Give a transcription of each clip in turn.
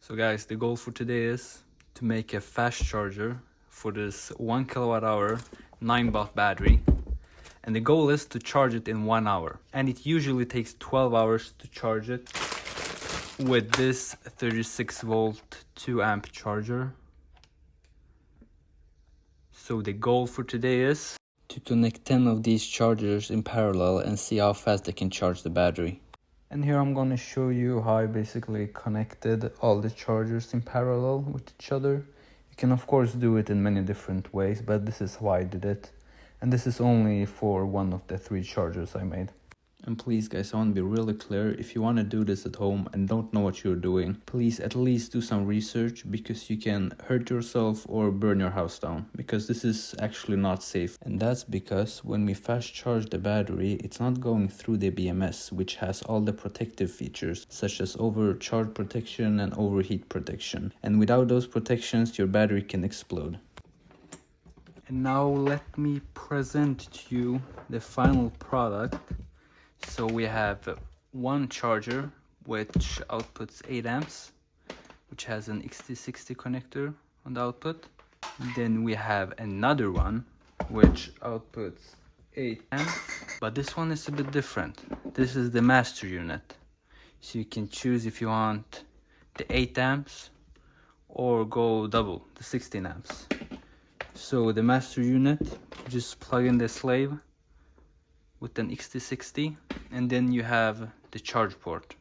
So guys, the goal for today is to make a fast charger for this 1 kilowatt hour Ninbot battery. And the goal is to charge it in 1 hour. And it usually takes 12 hours to charge it with this 36 volt 2 amp charger. So the goal for today is to connect 10 of these chargers in parallel and see how fast they can charge the battery. And here I'm going to show you how I basically connected all the chargers in parallel with each other. You can of course do it in many different ways, but this is how I did it. And this is only for one of the 3 chargers I made. And please guys, I want to be really clear, if you want to do this at home and don't know what you're doing, please at least do some research, because you can hurt yourself or burn your house down, because this is actually not safe. And that's because when we fast charge the battery, it's not going through the BMS, which has all the protective features such as overcharge protection and overheat protection. And without those protections, your battery can explode. And now let me present to you the final product. So we have one charger which outputs 8 amps, which has an XT60 connector on the output. Then we have another one which outputs 8 amps, but this one is a bit different. This is the master unit. So you can choose if you want the 8 amps or go double, the 16 amps. So the master unit, just plug in the slave with an XT60, and then you have the charge port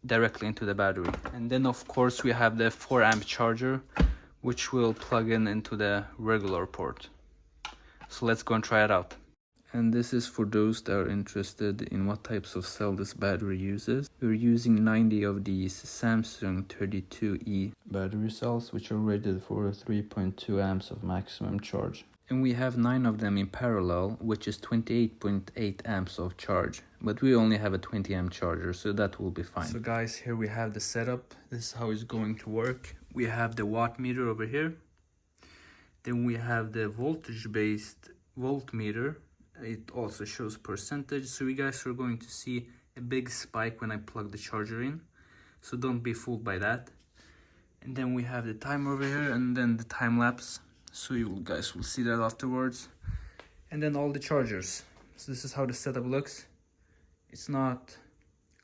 directly into the battery. And then of course we have the 4 amp charger, which will plug in into the regular port. So let's go and try it out. And this is for those that are interested in what types of cell this battery uses. We're using 90 of these Samsung 32E battery cells, which are rated for 3.2 amps of maximum charge. And we have 9 of them in parallel, which is 28.8 amps of charge. But we only have a 20 amp charger, so that will be fine. So guys, here we have the setup. This is how it's going to work. We have the watt meter over here. Then we have the voltage-based voltmeter. It also shows percentage. So you guys are going to see a big spike when I plug the charger in. So don't be fooled by that. And then we have the timer over here, and then the time lapse. So you guys will see that afterwards. And then all the chargers. So this is how the setup looks. It's not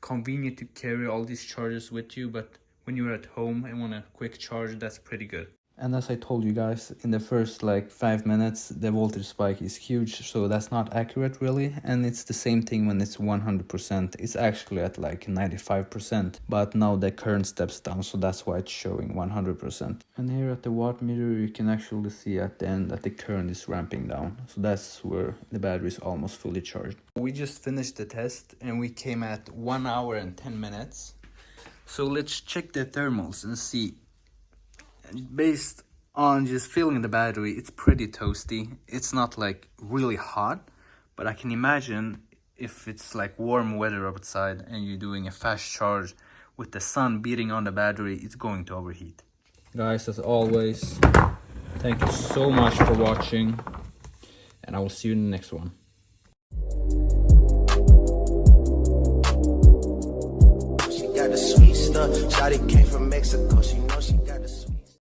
convenient to carry all these chargers with you, but when you're at home and want a quick charge, that's pretty good. And as I told you guys, in the first like 5 minutes, the voltage spike is huge, so that's not accurate really. And it's the same thing when it's 100%. It's actually at like 95%, but now the current steps down, so that's why it's showing 100%. And here at the watt meter, you can actually see at the end that the current is ramping down. So that's where the battery is almost fully charged. We just finished the test and we came at 1 hour and 10 minutes. So let's check the thermals and see. Based on just feeling the battery, it's pretty toasty. It's not like really hot, but I can imagine if it's like warm weather outside and you're doing a fast charge with the sun beating on the battery, it's going to overheat. Guys, as always, thank you so much for watching, and I will see you in the next one. She got the sweet stuff. Shawty came from Mexico. She know she